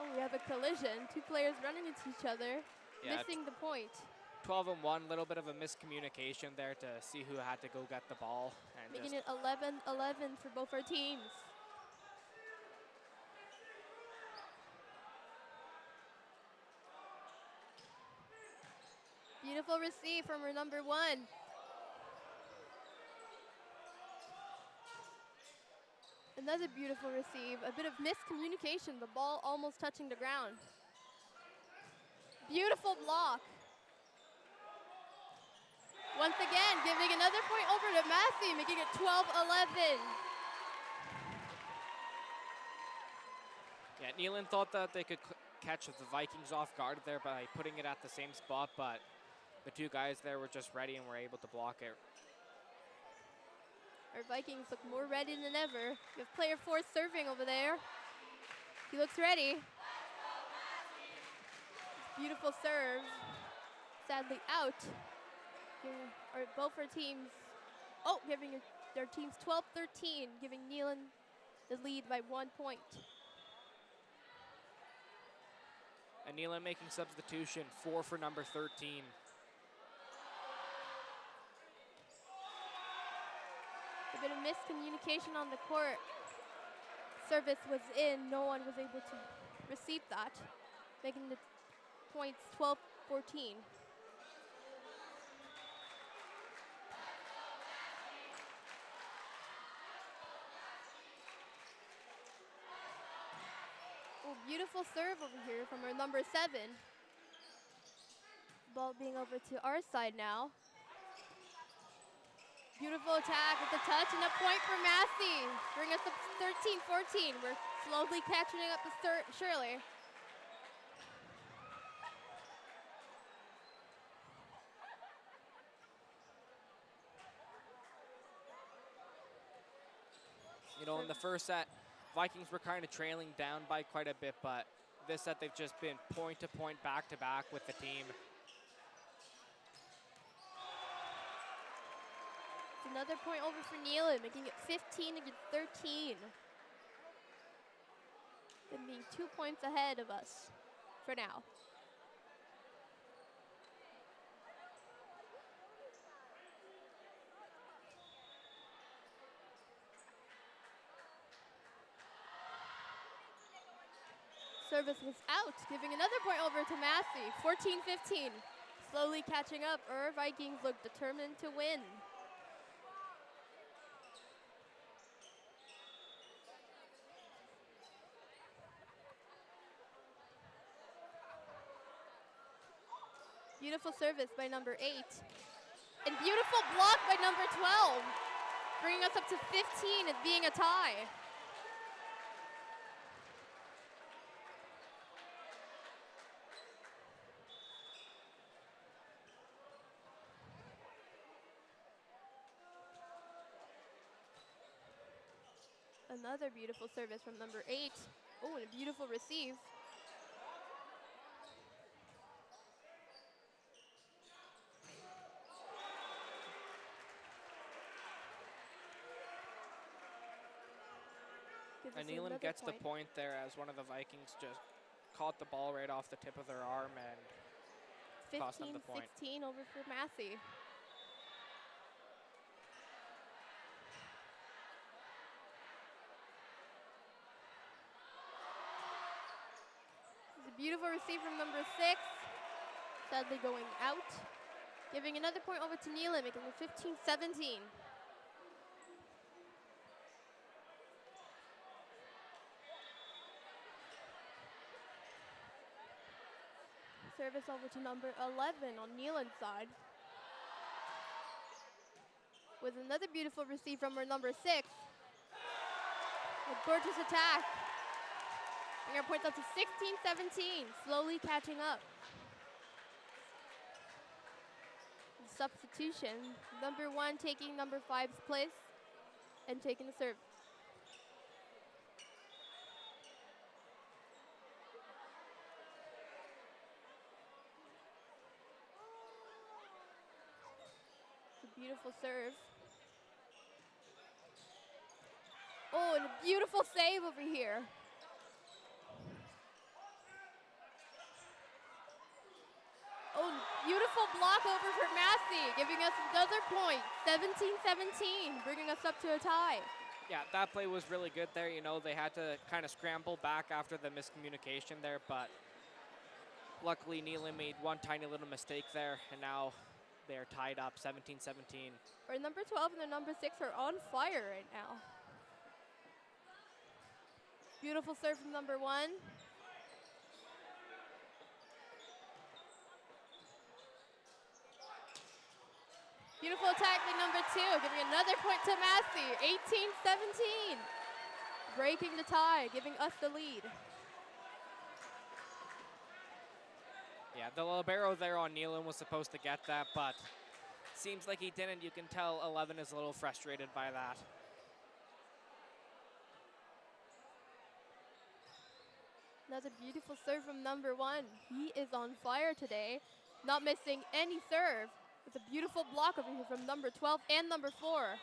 Oh, we have a collision. Two players running into each other, Yeah, missing the point. 12-1, little bit of a miscommunication there to see who had to go get the ball. And Making just it 11-11 for both our teams. Beautiful receive from our number 1. Another beautiful receive. A bit of miscommunication. The ball almost touching the ground. Beautiful block. Once again, giving another point over to Massey, making it 12-11. yeah, Neelin thought that they could catch the Vikings off guard there by putting it at the same spot, but the two guys there were just ready and were able to block it. Our Vikings look more ready than ever. We have player 4 serving over there. He looks ready. Beautiful serve. Sadly out. Here are both our teams. Oh, giving their teams 12-13, giving Neelin the lead by 1 point. And Neelin making substitution, 4 for number 13. A bit of miscommunication on the court. Service was in, no one was able to receive that, making the points 12-14. Oh, beautiful serve over here from our number 7. Ball being over to our side now. Beautiful attack with the touch and a point for Massey. Bring us up to 13-14. We're slowly catching up to Shirley. You know, in the first set, Vikings were kind of trailing down by quite a bit, but this set they've just been point to point, back to back with the team. It's another point over for Neelin, making it 15-13. Them being 2 points ahead of us for now. Service was out, giving another point over to Massey, 14-15. Slowly catching up, our Vikings look determined to win. Beautiful service by number 8. And beautiful block by number 12, bringing us up to 15 and being a tie. Another beautiful service from number 8. Oh, and a beautiful receive. And Neelin gets the point there as one of the Vikings just caught the ball right off the tip of their arm and cost them the point. 15-16 over for Massey. It's a beautiful receive from number 6. Sadly going out. Giving another point over to Neelin, making it 15-17. Service over to number 11 on Neelin's side. With another beautiful receive from our number 6. A gorgeous attack. Bring our points up to 16-17, slowly catching up. Substitution, number 1 taking number 5's place and taking the serve. It's a beautiful serve. Oh, and a beautiful save over here. beautiful block over for Massey, giving us another point. 17-17, bringing us up to a tie. Yeah, that play was really good there. You know, they had to kind of scramble back after the miscommunication there, but luckily Neelin made one tiny little mistake there, and now they're tied up 17-17. Our number 12 and the number 6 are on fire right now. Beautiful serve from number 1. Beautiful attack by number 2, giving another point to Massey. 18-17. Breaking the tie, giving us the lead. Yeah, the libero there on Neelin was supposed to get that, but seems like he didn't. You can tell 11 is a little frustrated by that. Another beautiful serve from number 1. He is on fire today, not missing any serve. It's a beautiful block over here from number 12 and number 4.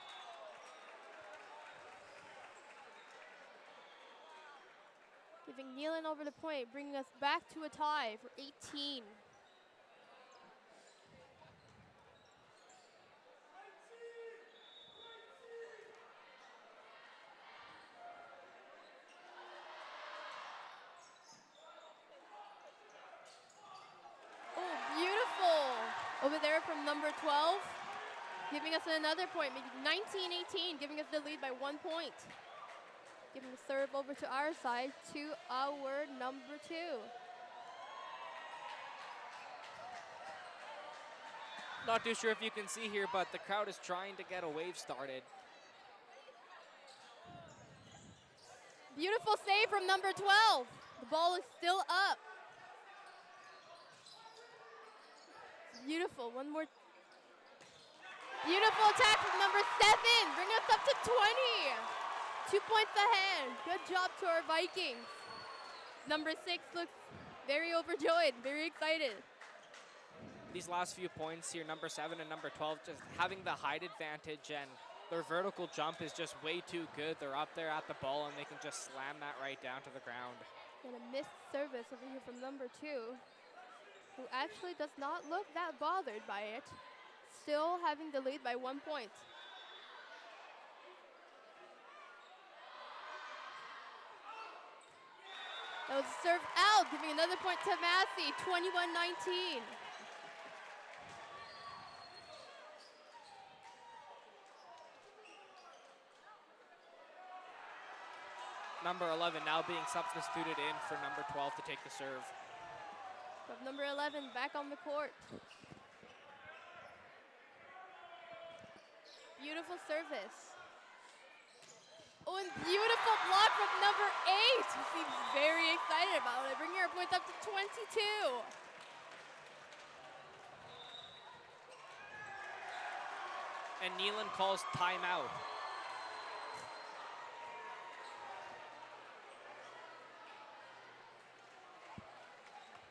Giving Neelin over the point, bringing us back to a tie for 18. Oh, beautiful over there from number 12, giving us another point, making 19-18, giving us the lead by 1 point. Giving the serve over to our side, to our number 2. Not too sure if you can see here, but the crowd is trying to get a wave started. Beautiful save from number 12. The ball is still up. Beautiful, one more. Beautiful attack from number 7, bring us up to 20. 2 points ahead. Good job to our Vikings. Number 6 looks very overjoyed, very excited. These last few points here, number 7 and number 12, just having the height advantage, and their vertical jump is just way too good. They're up there at the ball, and they can just slam that right down to the ground. And a missed service over here from number 2, who actually does not look that bothered by it. Still having the lead by 1 point. That was served out, giving another point to Massey, 21-19. Number 11 now being substituted in for number 12 to take the serve. But number 11 back on the court. Beautiful service. Oh, and beautiful block from number 8. He seems very excited about it, bringing our points up to 22. And Neelin calls timeout.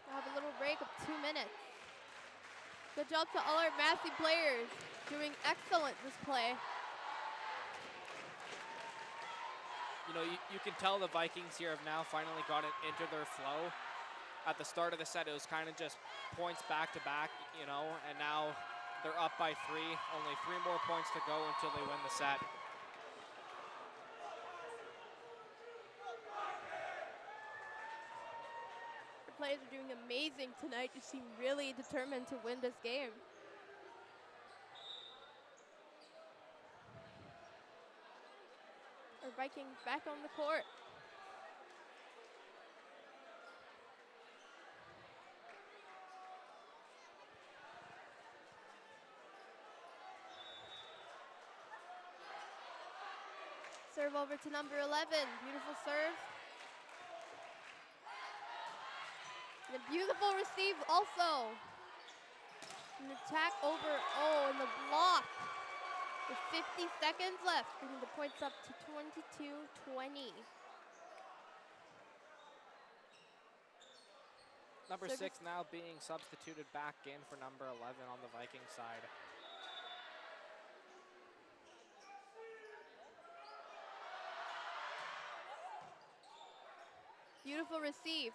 We'll have a little break of 2 minutes. Good job to all our Massey players, doing excellent this play. You know, you can tell the Vikings here have now finally gotten into their flow. At the start of the set, it was kind of just points back to back, you know, and now they're up by 3. Only 3 more points to go until they win the set. The players are doing amazing tonight. You seem really determined to win this game. Our Vikings back on the court. Serve over to number 11. Beautiful serve. And a beautiful receive also. An attack over, oh, and the block. With 50 seconds left, bringing the points up to 22-20. Number 6 now being substituted back in for number 11 on the Viking side. Beautiful receive.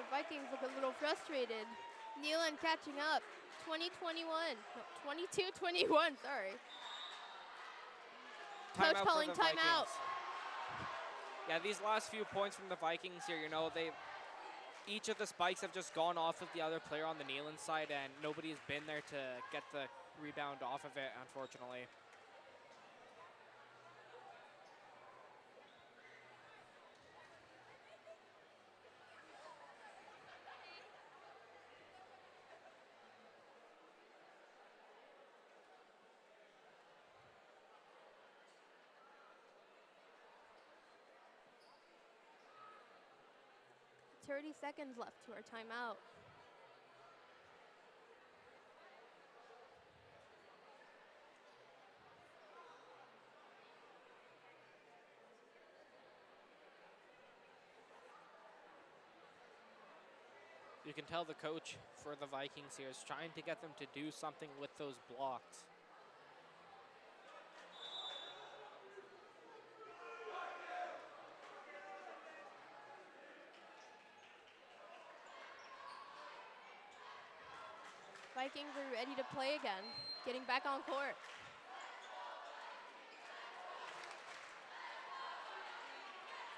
The Vikings look a little frustrated. Neelin catching up. 20-21. No, 22-21, sorry. Coach Timeout calling for the timeout. Vikings. Yeah, these last few points from the Vikings here, each of the spikes have just gone off of the other player on the Neelin side, and nobody's been there to get the rebound off of it, unfortunately. Thirty seconds left to our timeout. You can tell the coach for the Vikings here is trying to get them to do something with those blocks. Vikings are ready to play again, getting back on court.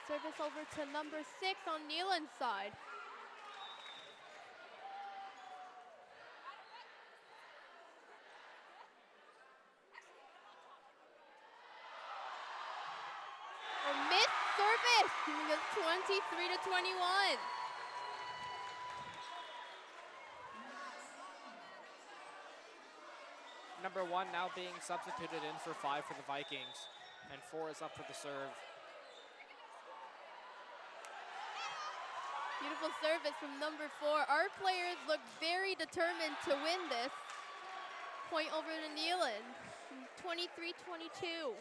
Service over to number 6 on Neelin's side. A missed service, giving us 23-21. Number 1 now being substituted in for 5 for the Vikings, and 4 is up for the serve. Beautiful service from number 4. Our players look very determined to win this. Point over to Neelin, 23-22.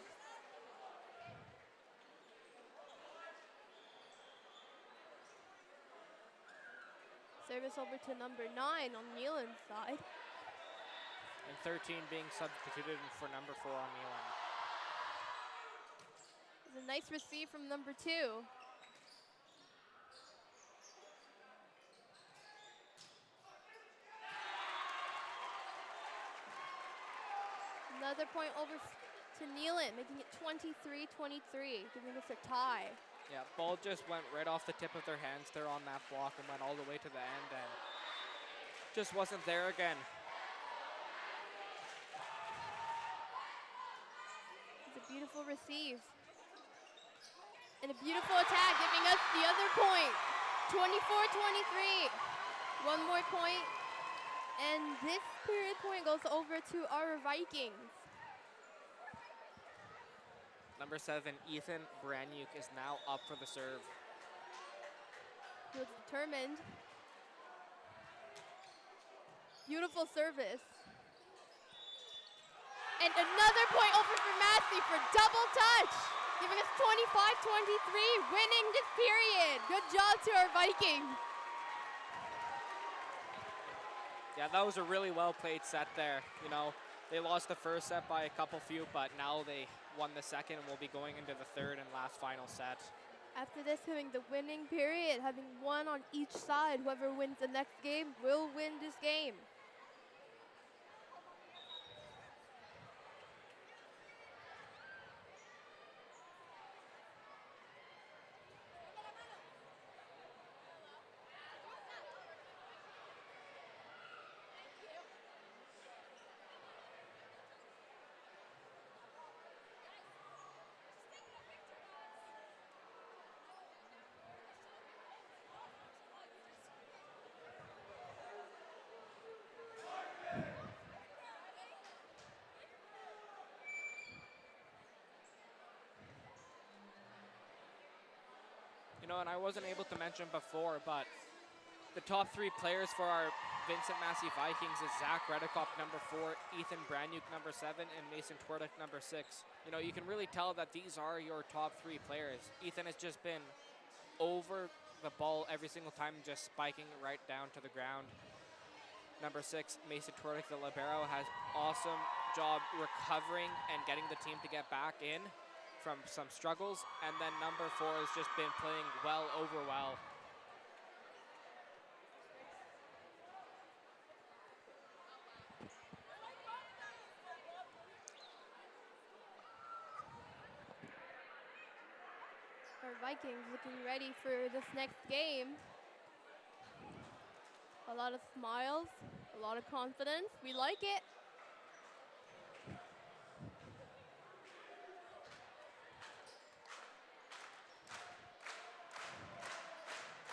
Service over to number 9 on Neelin's side. And 13 being substituted in for number 4 on Neelin. It's a nice receive from number 2. Another point over to Neelin, making it 23-23, giving us a tie. Yeah, ball just went right off the tip of their hands there on that block and went all the way to the end and just wasn't there again. It's a beautiful receive. And a beautiful attack, giving us the other point. 24-23. One more point. And this period point goes over to our Vikings. Number 7, Ethan Branyuk is now up for the serve. He looks determined. Beautiful service. And another point over for Massey for double touch, giving us 25-23, winning this period. Good job to our Vikings. Yeah, that was a really well-played set there. They lost the first set by a couple few, but now they won the second and will be going into the third and last final set. After this, having the winning period, having one on each side, whoever wins the next game will win this game. And I wasn't able to mention before, but the top 3 players for our Vincent Massey Vikings is Zach Redekop, number 4, Ethan Branyuk, number 7, and Mason Twerdick, number 6. You can really tell that these are your top 3 players. Ethan has just been over the ball every single time, just spiking right down to the ground. Number 6, Mason Twerdick, the libero, has awesome job recovering and getting the team to get back in from some struggles, and then number 4 has just been playing well over well. Our Vikings looking ready for this next game. A lot of smiles, a lot of confidence. We like it.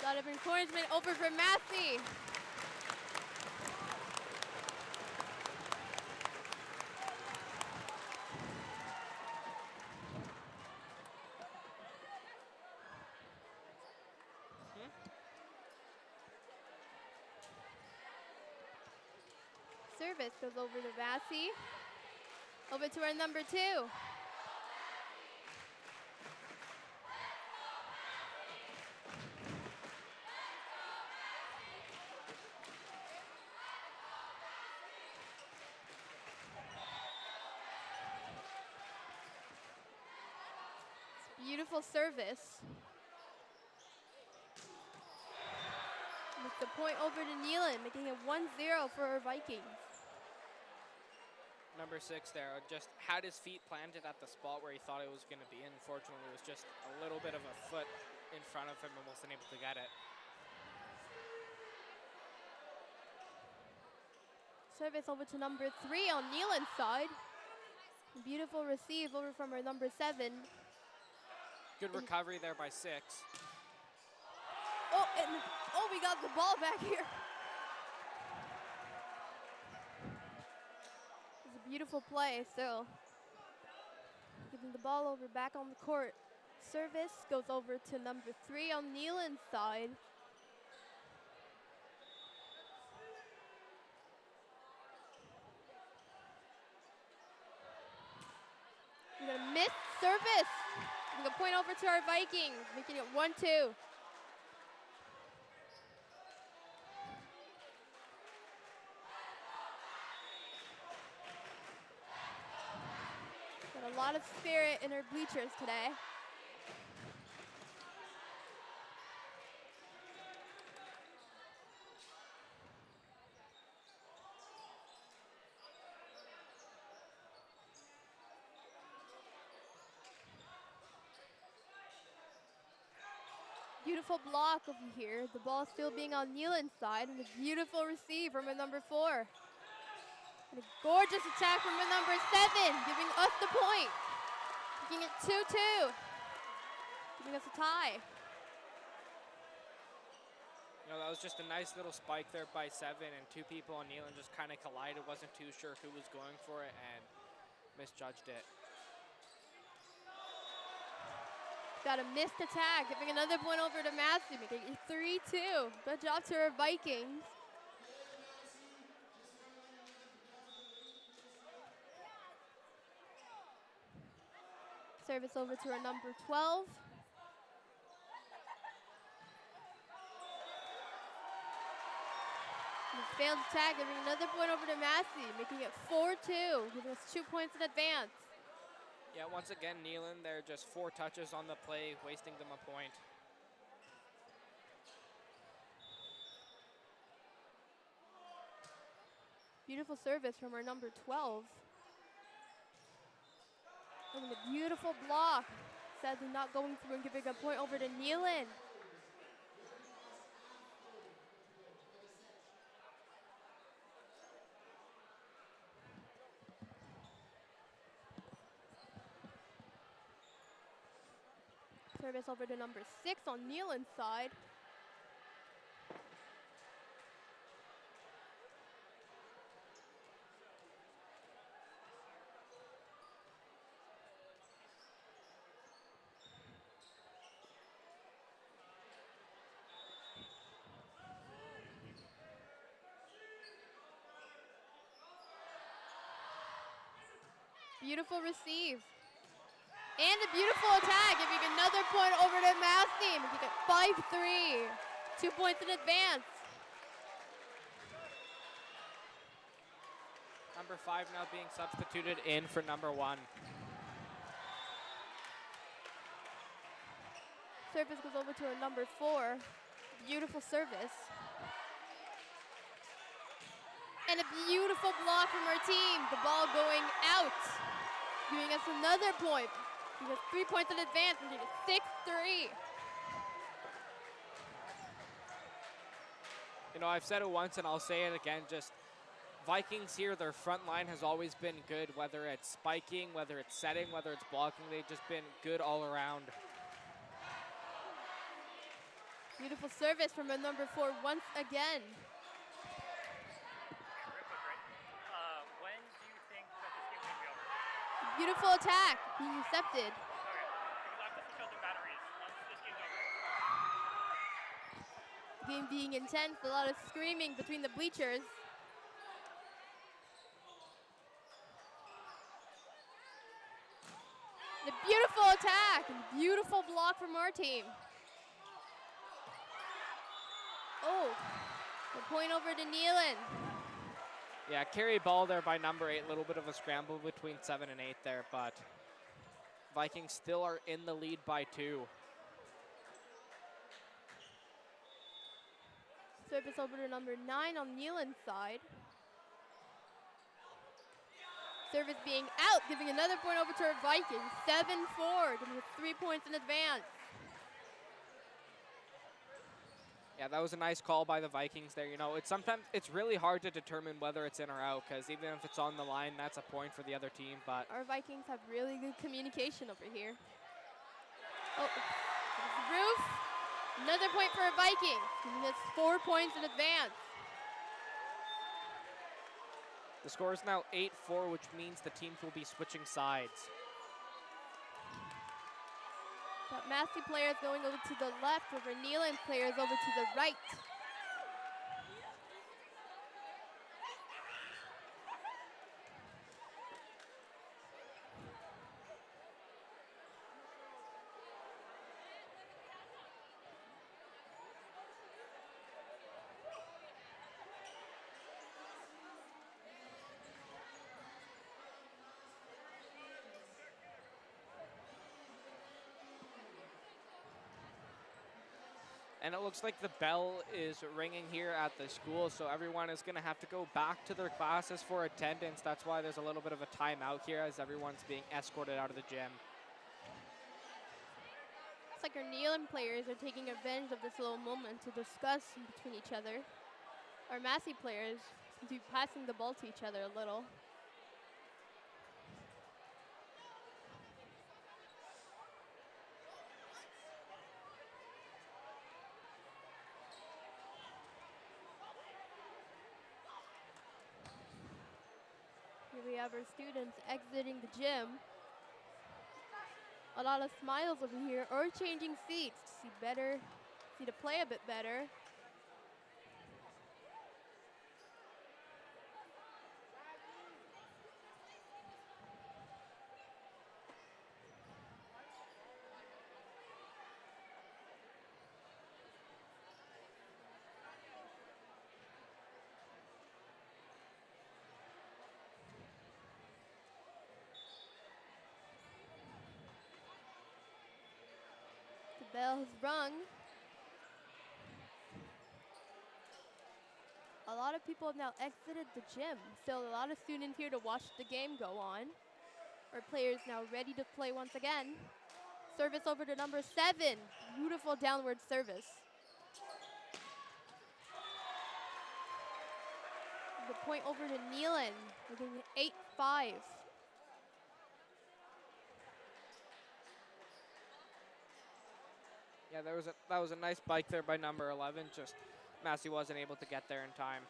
A lot of encouragement over from Massey. Service goes over to Massey. Over to our number 2. Beautiful service. With the point over to Neelin, making it 1-0 for our Vikings. Number 6 there just had his feet planted at the spot where he thought it was going to be. Unfortunately, it was just a little bit of a foot in front of him and wasn't able to get it. Service over to number 3 on Neelin's side. Beautiful receive over from our number 7. Good recovery there by 6. Oh, we got the ball back here. It's a beautiful play still. Giving the ball over back on the court. Service goes over to number 3 on Neelin's side. We're gonna miss service. We're gonna point over to our Vikings, making it 1-2. Got a lot of spirit in our bleachers today. Beautiful block over here. The ball still being on Neelin's side, and a beautiful receive from a number 4. And a gorgeous attack from a number 7, giving us the point. Making it 2-2. Giving us a tie. You know, that was just a nice little spike there by 7, and 2 people on Neelin just kind of collided. Wasn't too sure who was going for it and misjudged it. Got a missed attack, giving another point over to Massey, making it 3-2. Good job to our Vikings. Service over to our number 12. Failed attack, giving another point over to Massey, making it 4-2, giving us 2 points in advance. Yeah, once again, Neelin, they're just 4 touches on the play, wasting them a point. Beautiful service from our number 12. And a beautiful block. Sadly not going through and giving a point over to Neelin. Service over to number 6 on Neelin's side. Beautiful receive. And a beautiful attack, giving another point over to Massey, making it 5-3. 2 points in advance. Number 5 now being substituted in for number 1. Service goes over to our number 4. Beautiful service. And a beautiful block from our team. The ball going out, giving us another point. He has 3 points in advance, and it is 6-3. You know, I've said it once and I'll say it again, just Vikings here, their front line has always been good, whether it's spiking, whether it's setting, whether it's blocking, they've just been good all around. Beautiful service from a number 4 once again. When do you think that this game is going to be over? Beautiful attack being intercepted. Okay, because I'm just filling batteries once this game's over. Game being intense, a lot of screaming between the bleachers. The beautiful attack and beautiful block from our team. Oh, the point over to Neelin. Yeah, carry ball there by number 8, a little bit of a scramble between 7 and 8 there, but Vikings still are in the lead by 2. Service over to number 9 on Neelin's side. Service being out, giving another point over to our Vikings. 7-4, giving us 3 points in advance. Yeah, that was a nice call by the Vikings there. You know, sometimes it's really hard to determine whether it's in or out, because even if it's on the line, that's a point for the other team. But our Vikings have really good communication over here. Oh, there's the roof. Another point for our Vikings, giving us 4 points in advance. The score is now 8-4, which means the teams will be switching sides. Got Massey players going over to the left, over Neelin players over to the right. And it looks like the bell is ringing here at the school, so everyone is going to have to go back to their classes for attendance. That's why there's a little bit of a timeout here as everyone's being escorted out of the gym. Looks like our Neelin players are taking advantage of this little moment to discuss between each other. Our Massey players seem to be passing the ball to each other a little. Here we have our students exiting the gym. A lot of smiles over here, or changing seats to see to play a bit better. The bell has rung. A lot of people have now exited the gym. Still a lot of students here to watch the game go on. Our players now ready to play once again. Service over to number 7. Beautiful downward service. The point over to Neelin, making it 8-5. Yeah, that was a nice bike there by number 11. Just Massey wasn't able to get there in time.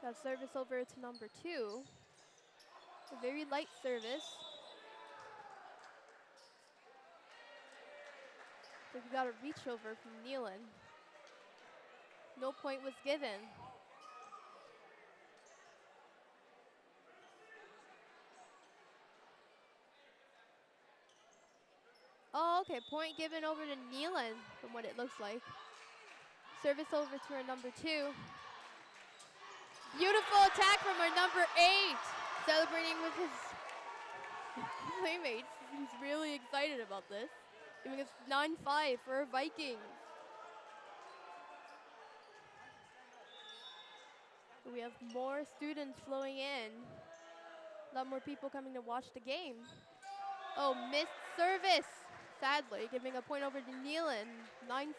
Got service over to number 2. A very light service. So we got a reach over from Neelin. No point was given. Oh, okay, point given over to Neelin from what it looks like. Service over to our number 2. Beautiful attack from our number 8. Celebrating with his playmates. He's really excited about this. Giving us 9-5 for our Vikings. We have more students flowing in. A lot more people coming to watch the game. Oh, missed service. Sadly, giving a point over to Neelin, 9-6.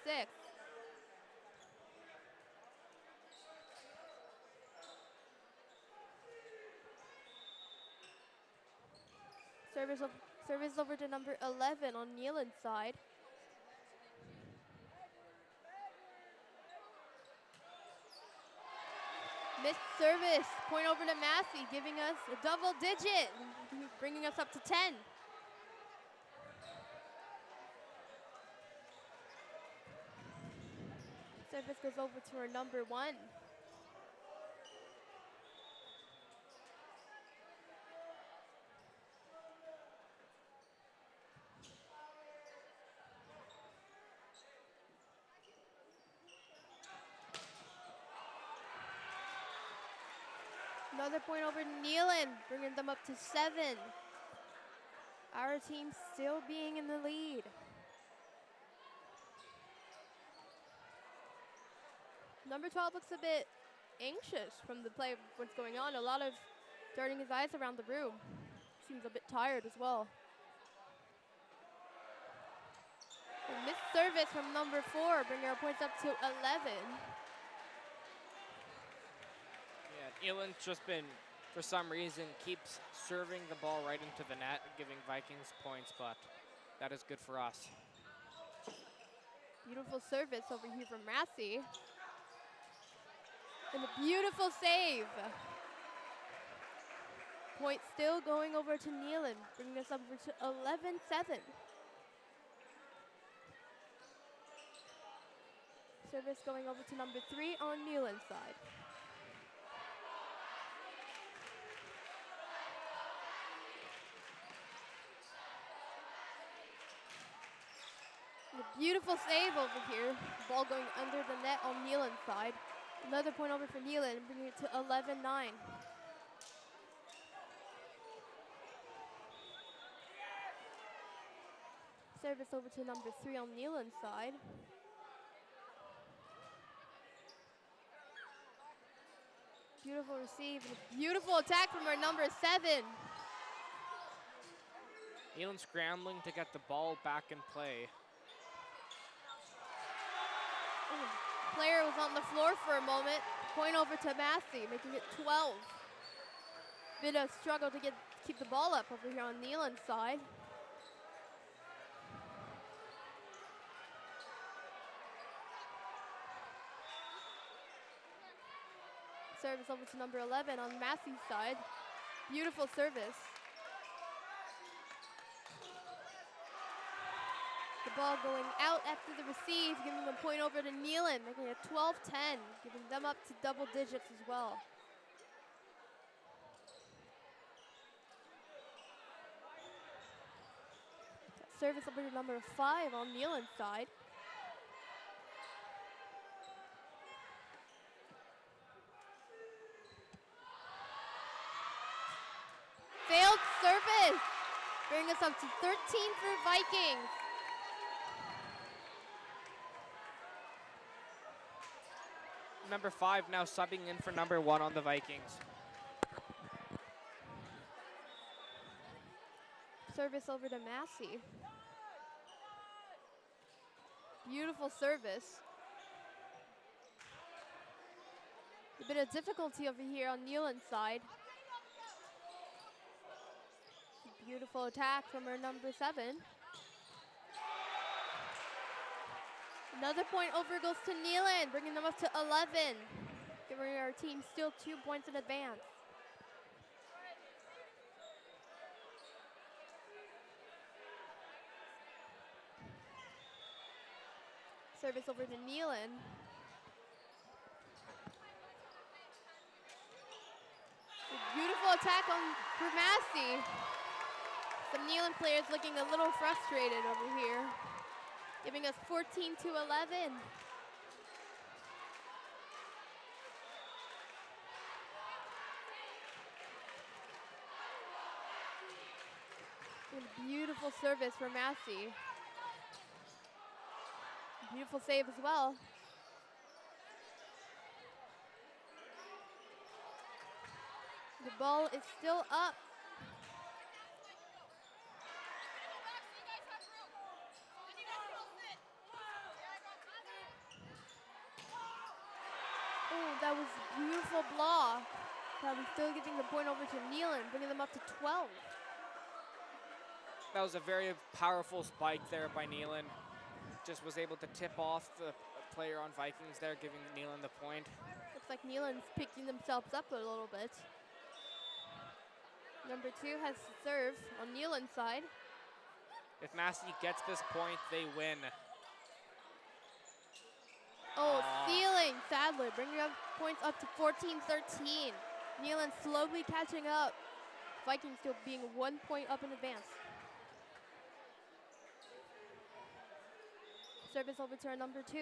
Service over to number 11 on Neelin's side. Missed service, point over to Massey, giving us a double digit, bringing us up to 10. Service goes over to our number 1. Another point over to Neelin, bringing them up to 7. Our team still being in the lead. Number 12 looks a bit anxious from the play of what's going on. A lot of darting his eyes around the room. Seems a bit tired as well. A missed service from number 4, bringing our points up to 11. Yeah, Neelin's just been, for some reason, keeps serving the ball right into the net, giving Vikings points, but that is good for us. Beautiful service over here from Massey. And a beautiful save. Point still going over to Neelin, bringing us over to 11-7. Service going over to number 3 on Neelin's side. And a beautiful save over here. Ball going under the net on Neelin's side. Another point over for Neelin, bringing it to 11-9. Service over to number 3 on Neelin's side. Beautiful receive and a beautiful attack from our number 7. Neelin scrambling to get the ball back in play. Player was on the floor for a moment. Point over to Massey, making it 12. Bit of struggle to keep the ball up over here on Neelin's side. Service over to number 11 on Massey's side. Beautiful service. The ball going out after the receive, giving the point over to Neelin, making it 12-10, giving them up to double digits as well. Service over to number 5 on Neelin's side. Failed service, bringing us up to 13 for Vikings. Number 5 now subbing in for number 1 on the Vikings. Service over to Massey. Beautiful service. A bit of difficulty over here on Neelin's side. Beautiful attack from our number 7. Another point over goes to Neelin, bringing them up to 11. Giving our team still 2 points in advance. Service over to Neelin. A beautiful attack for Massey. Some Neelin players looking a little frustrated over here, giving us 14-11. And a beautiful service for Massey. Beautiful save as well. The ball is still up That was a beautiful block. Probably still giving the point over to Neelin, bringing them up to 12. That was a very powerful spike there by Neelin. Just was able to tip off the player on Vikings there, giving Neelin the point. Looks like Neelin's picking themselves up a little bit. Number 2 has to serve on Neelin's side. If Massey gets this point, they win. Oh, stealing, Sadler, bringing up points up to 14-13. Neelin slowly catching up. Vikings still being 1 point up in advance. Service over to our number 2.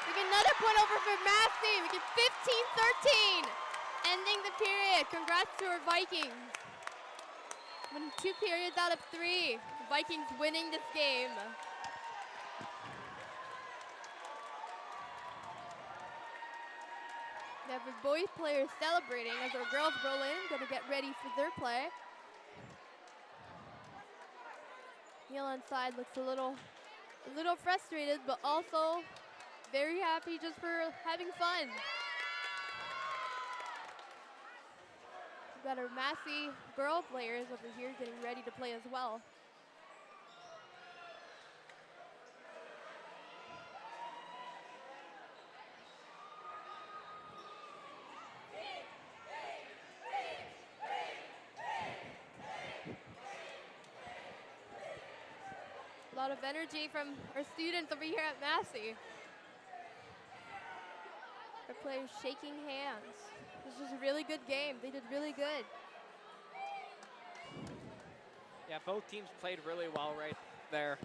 We get another point over for Massey. We get 15-13. Ending the period. Congrats to our Vikings. Winning 2 periods out of 3. Vikings winning this game. We have our boys players celebrating as our girls roll in, gonna get ready for their play. Neelin side looks a little frustrated, but also very happy just for having fun. We've got our Massey girl players over here getting ready to play as well. A lot of energy from our students over here at Massey. Our players shaking hands. This was a really good game. They did really good. Yeah, both teams played really well right there.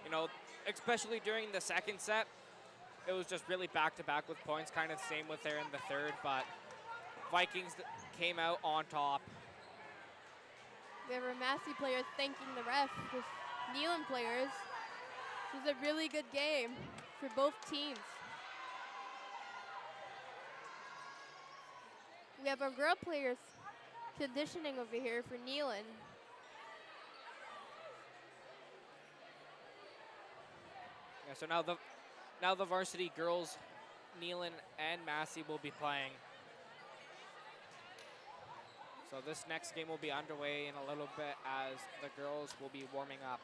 You know, especially during the second set, it was just really back-to-back with points, kind of same with there in the third, but Vikings came out on top. We have our Massey players thanking the ref. With Neelin players. This was a really good game for both teams. We have our girl players conditioning over here for Neelin. Yeah, so now the varsity girls, Neelin and Massey, will be playing. So this next game will be underway in a little bit as the girls will be warming up.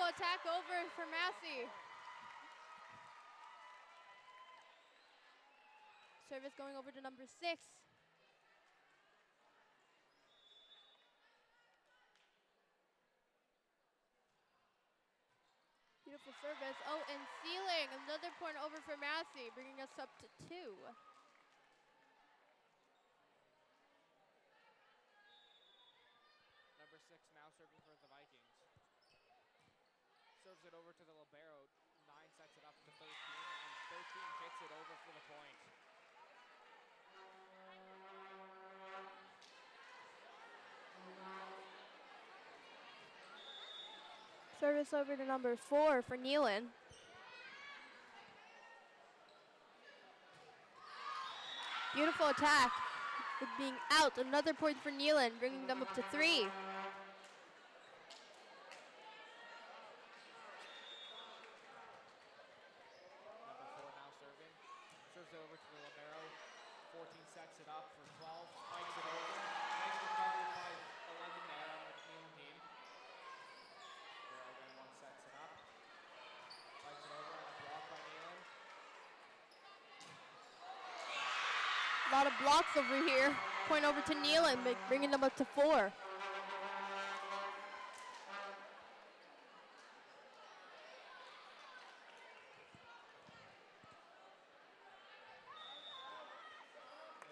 Beautiful attack over for Massey. Service going over to number 6. Beautiful service. Oh, and Neelin, another point over for Massey, bringing us up to 2. Number 6 now serving for the Vikings. Serves it over to the libero. 9 sets it up to 13, and 13 hits it over for the point. Service over to number 4 for Neelin. Beautiful attack. With being out, another point for Neelin, bringing them up to 3. Number 4 now serving. Serves it over to the libero. 14 sets it up for 12. Spikes it over. Nice recovery by 11 there on the Neelin team. Libero again 1 sets it up. Spikes it over and a block by Neelin. A lot of blocks over here. Point over to Neelin, bringing them up to 4.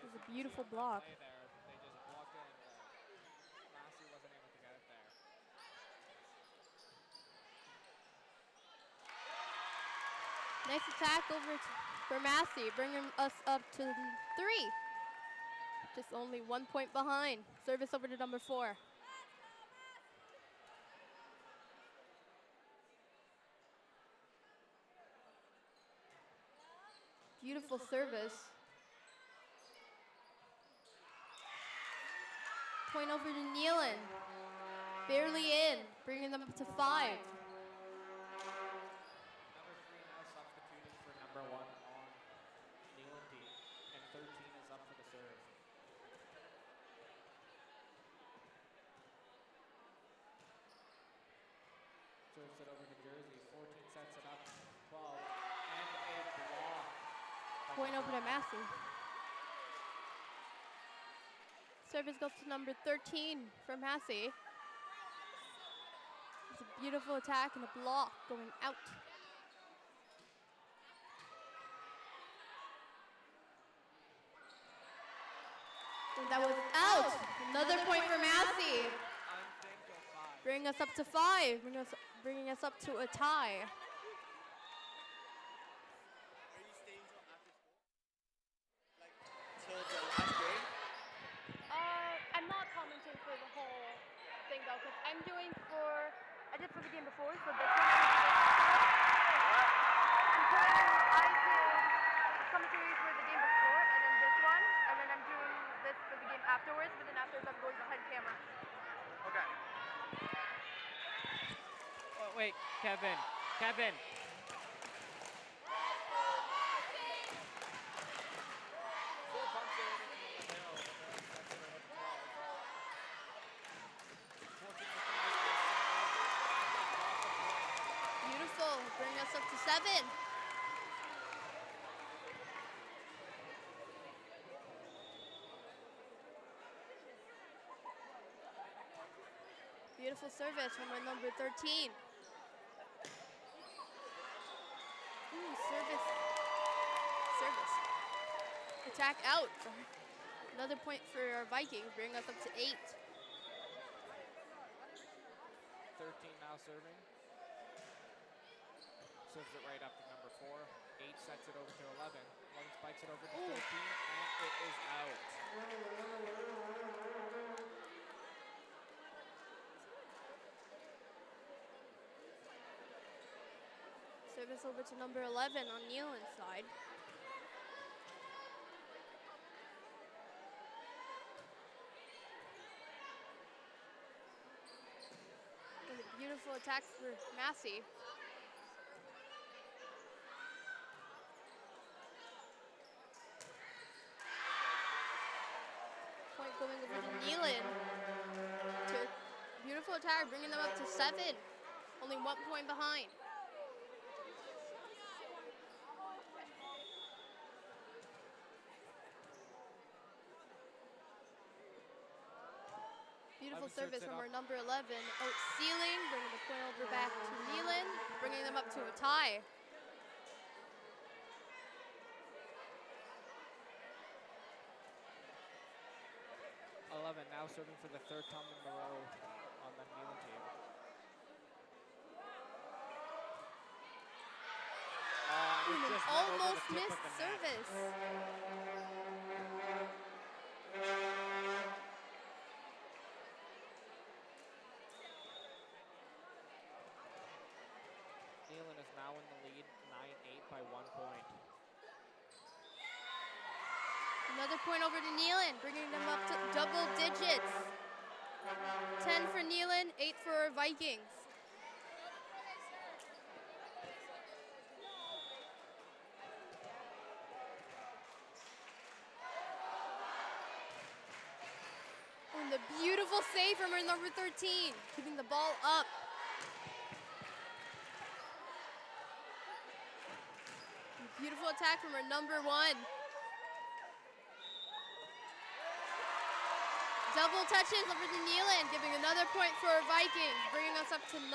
This is a beautiful block. Play there. They just blocked it, and Massey wasn't able to get it there. Nice attack over for Massey, bringing us up to 3. Just only 1 point behind. Service over to number 4. Beautiful service. Point over to Neelin. Barely in, bringing them up to 5. Number 3 now substituting for number 1 on Neelin team, and 13 is up for the serve. Serves it over to Jersey. 14 sets it up. 12 and a block. Point over to Massey. Service goes to number 13 for Massey. It's a beautiful attack and a block going out. And that was out. Another point for Massey. Unthinkable. Bringing us up to 5. Bringing us up to a tie. Are you staying till after school? Like, till the last game? I'm not commenting for the whole thing though, because I did for the game before, so the I did commentary for the game before, and then this one, and then I'm doing this for the game afterwards, but then afterwards I'm going behind camera. Okay. Oh, wait, Kevin. Kevin. Four bumps it over to the libero. Libero sets it over to 12. 14 with the nice set over. Beautiful, bring us up to 7. Beautiful service from our number 13. Service. Attack out. Another point for our Vikings, bring us up to 8. 13 now serving. Serves it right up to number 4. 8 sets it over to 11. 11 spikes it over to 13, and it is out. Service over to number 11 on Neelin's side. And a beautiful attack for Massey. Point going over to Neelin. Beautiful attack, bringing them up to 7. Only 1 point behind. Beautiful 11 service serves it from up. our number 11, out Sealing, bringing the point over back to Neelin, bringing them up to a tie. 11 now serving for the third time in a row on the Neelin team. And it just went over the Almost tip of missed the net. service. Neelin is now in the lead, 9-8 by 1 point. Another point over to Neelin, bringing them up to double digits. 10 for Neelin, 8 for our Vikings. And the beautiful save from our number 13, keeping the ball up. Beautiful attack from our number 1. Double touches over to Neelin, giving another point for our Vikings, bringing us up to 9.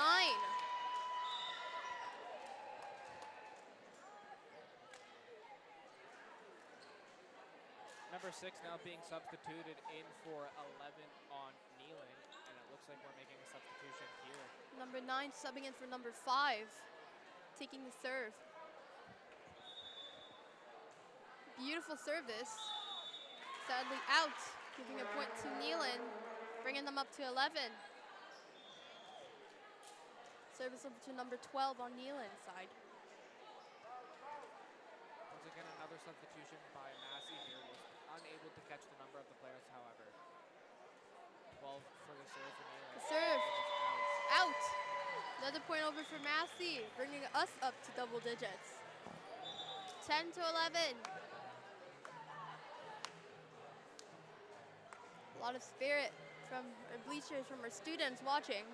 Number 6 now being substituted in for 11 on Neelin, and it looks like we're making a substitution here. Number 9 subbing in for number 5, taking the serve. Beautiful service. Sadly out, giving a point to Neelin, bringing them up to 11. Service over to number 12 on Neelin's side. Once again, another substitution by Massey here. Was unable to catch the number of the players, however. 12 for the serve for Neelin. The serve. It's out. Out. Another point over for Massey, bringing us up to double digits. 10 to 11. A lot of spirit from our bleachers, from our students watching.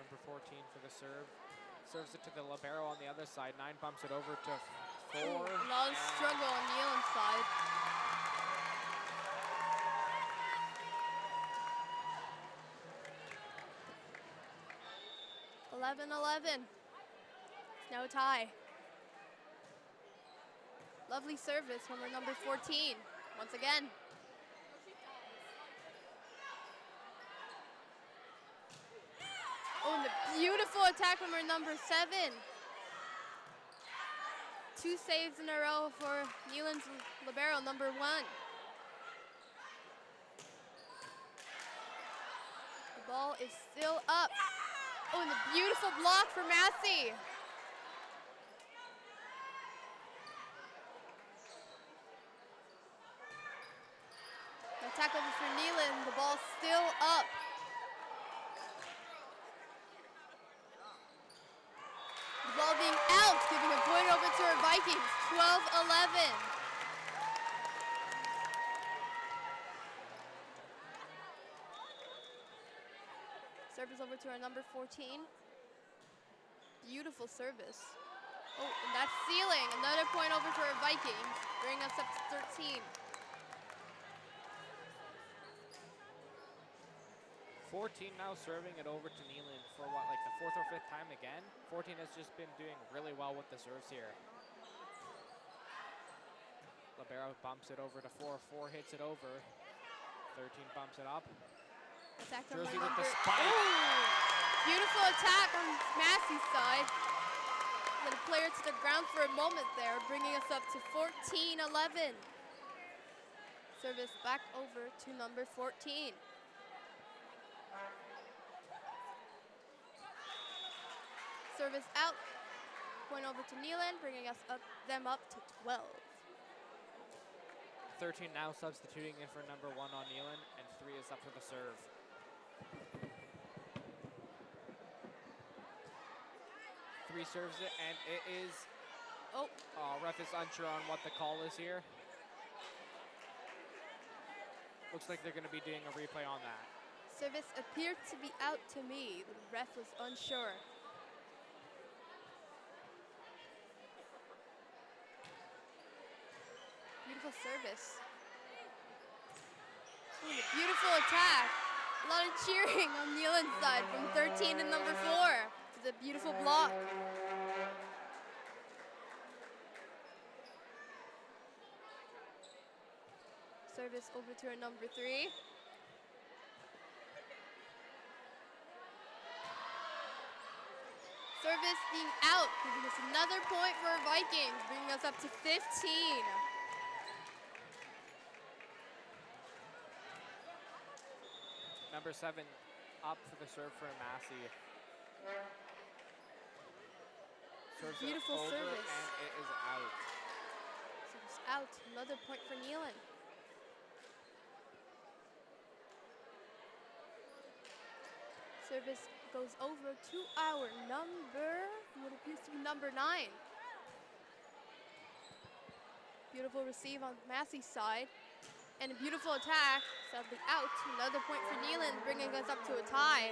Number 14 for the serve. Serves it to the libero on the other side. 9 bumps it over to 4. A lot of struggle on Neelin's side. (11-11). No tie. Lovely service from our number 14. Once again. Oh, and the beautiful attack from our number 7. 2 saves in a row for Neelin's libero, number 1. The ball is still up. Oh, and the beautiful block for Massey. Attack over for Neelin, the ball still up. The ball being out, giving a point over to our Vikings, 12-11. Service over to our number 14. Beautiful service. Oh, and that's Sealing, another point over to our Vikings, bringing us up to 13. 14 now serving it over to Neelin for what, like the 4th or 5th time again? 14 has just been doing really well with the serves here. Libero bumps it over to 4. 4 hits it over. 13 bumps it up. Attack from Jersey our with the number- spike. Ooh, beautiful attack on Massey's side. Let a player to the ground for a moment there, bringing us up to 14-11. Service back over to number 14. Service out. Point over to Neelin, bringing them up to 12. 13 now substituting in for number 1 on Neelin, and 3 is up for the serve. 3 serves it, and it is... Oh, ref is unsure on what the call is here. Looks like they're going to be doing a replay on that. Service appeared to be out to me. The ref was unsure. Beautiful service. Ooh, a beautiful attack. A lot of cheering on Neelin's side from 13 to number 4. It's a beautiful block. Service over to our number 3. Service being out, giving us another point for our Vikings, bringing us up to 15. Number 7 up for the serve for Massey. Serves it Beautiful over service. and it is out. Service out, another point for Neelin. Service goes over to our what appears to be number 9. Beautiful receive on Massey's side. And a beautiful attack, sadly out. Another point for Neelin, bringing us up to a tie.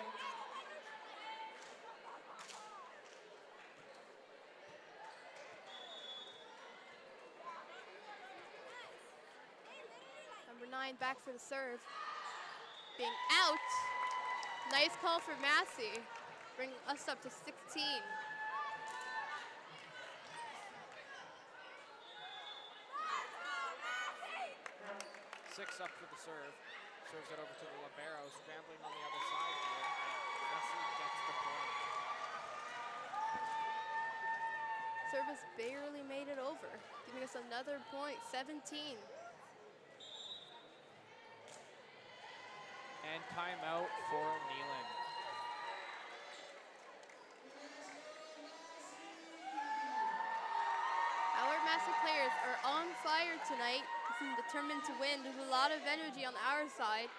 Number 9 back for the serve. Being out. Nice call for Massey, bringing us up to 16. 6 up for the serve. Serves it over to the libero, scrambling on the other side here, and Massey gets the point. Service barely made it over, giving us another point, 17. And timeout for Neelin. Our Massey players are on fire tonight, seem determined to win. There's a lot of energy on our side.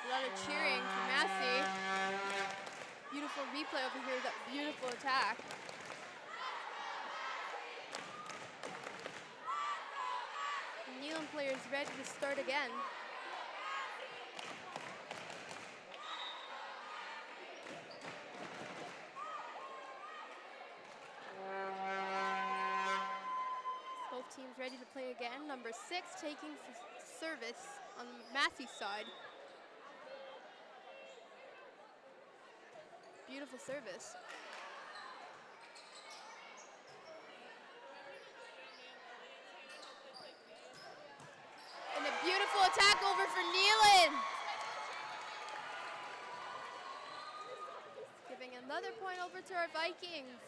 A lot of cheering for Massey. Beautiful replay over here, that beautiful attack. The Neelin players ready to start again. Both teams ready to play again. Number 6 taking service on Massey's side. Beautiful service. And a beautiful attack over for Neelin. Giving another point over to our Vikings.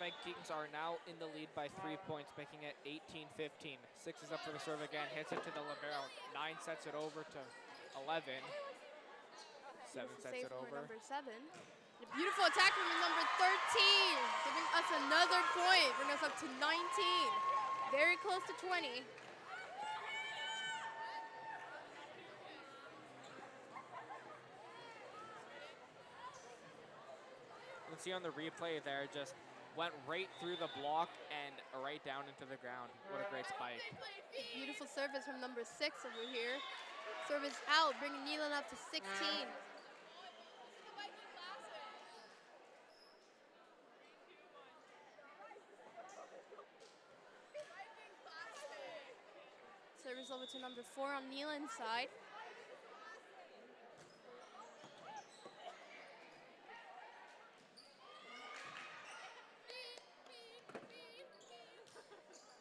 Vikings are now in the lead by 3 points, making it 18-15. 6 is up for the serve again, hits it to the libero. 9 sets it over to 11. 7 sets it over. Number 7. A beautiful attack from number 13, giving us another point, bring us up to 19. Very close to 20. You can see on the replay there, just went right through the block and right down into the ground. What a great spike. Beautiful service from number 6 over here. Service out, bringing Neelin up to 16. Service over to number 4 on Neelin's side.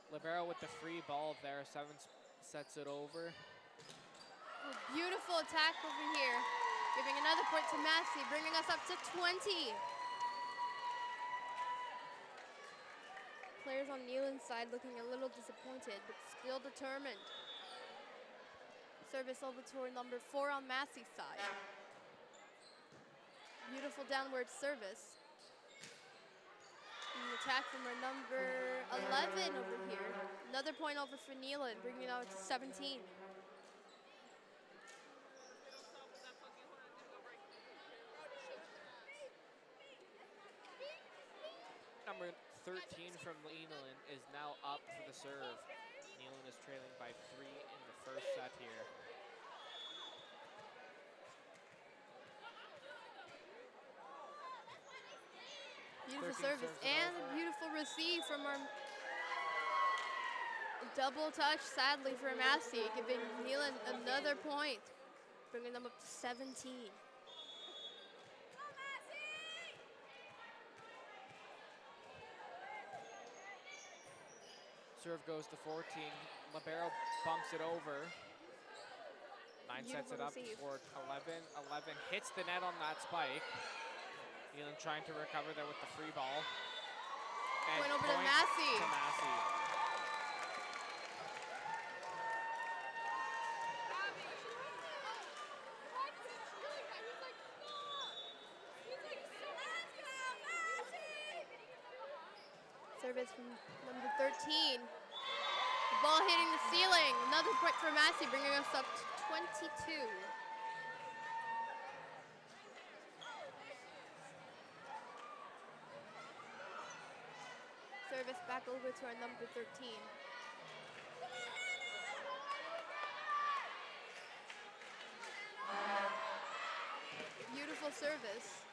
Libero with the free ball there. 7 sets it over. A beautiful attack over here. Giving another point to Massey, bringing us up to 20. Players on Neelin's side looking a little disappointed, but still determined. Service over to number 4 on Massey's side. Beautiful downward service. An attack from our number 11 over here. Another point over for Neelin, bringing it out to 17. Number 13 from Neelin is now up for the serve. Neelin is trailing by 3 in the first set here. Beautiful 13 service serves it and over. a beautiful receive from our double touch, sadly, for Massey, giving Neelin another point, bringing them up to 17. Serve goes to 14. Libero bumps it over. 9 sets it Beautiful up receive. for 11. 11 hits the net on that spike. Neelin trying to recover there with the free ball. And Point over to Massey. to Massey. Service from number 13. The ball hitting the ceiling. Another point for Massey, bringing us up to 22. Service back over to our number 13. Beautiful service.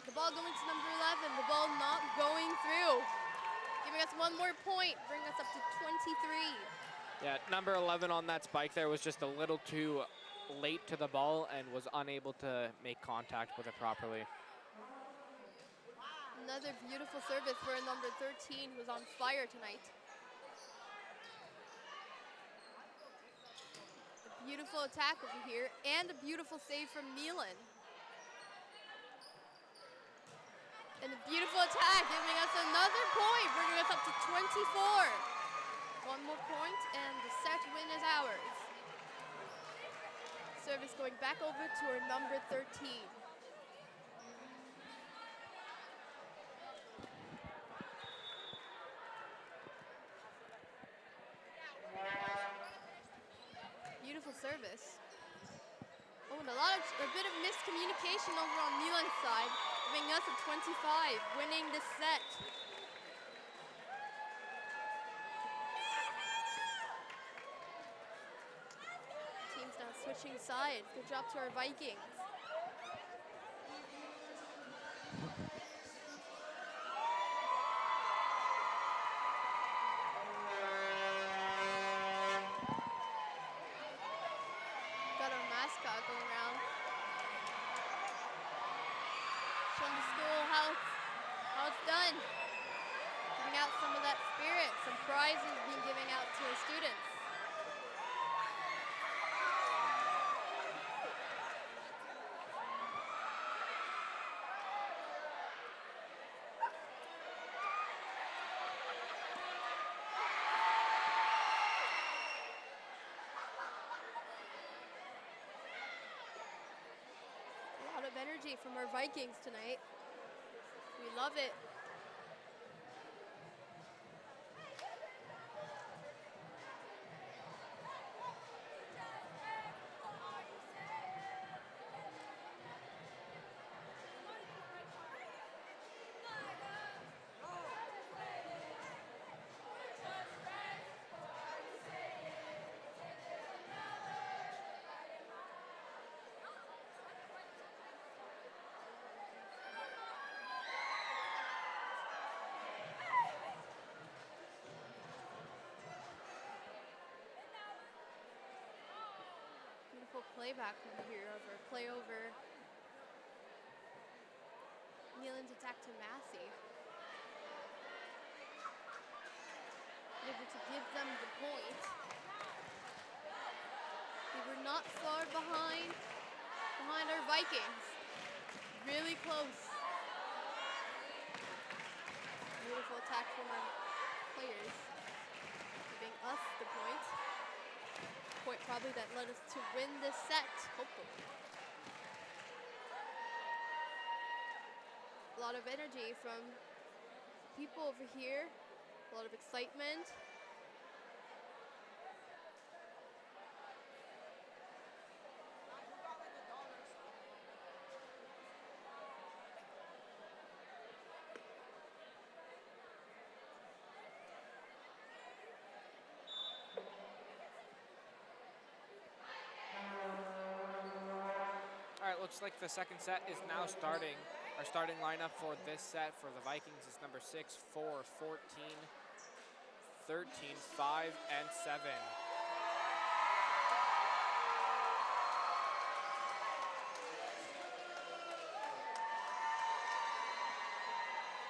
The ball going to number 11. The ball not going through. Giving us one more point, bringing us up to 23. Yeah, number 11 on that spike there was just a little too late to the ball and was unable to make contact with it properly. Another beautiful service for a number 13 who's on fire tonight. A beautiful attack over here and a beautiful save from Neelin. And a beautiful attack, giving us another point, bringing us up to 24. One more point, and the set win is ours. Service going back over to our number 13. Beautiful service. Oh, and a bit of miscommunication over on Neelin's side, giving us a 25, winning this set. Team's now switching sides. Good job to our Vikings. Got our mascot going around. Showing the school how it's done. Giving out some of that spirit, some prizes being given out to our students. A lot of energy from our Vikings tonight. We love it. Beautiful playback over here of our play over. Neelin's attack to Massey. Able to give them the point. We were not far behind our Vikings. Really close. Beautiful attack from our players, giving us the point. Point probably that led us to win this set, hopefully. A lot of energy from people over here. A lot of excitement. All right, looks like the second set is now starting. Our starting lineup for this set for the Vikings is number 6, 4, 14, 13, 5, and 7.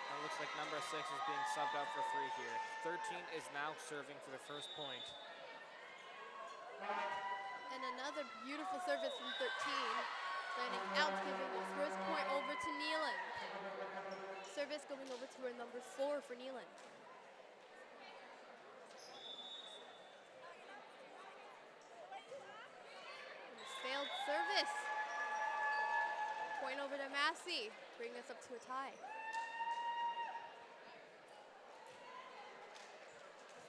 It looks like number 6 is being subbed out for 3 here. 13 is now serving for the first point. And another beautiful service from 13. Landing out, giving the first point over to Neelin. Service going over to her number 4 for Neelin. Failed service. Point over to Massey. Bring us up to a tie.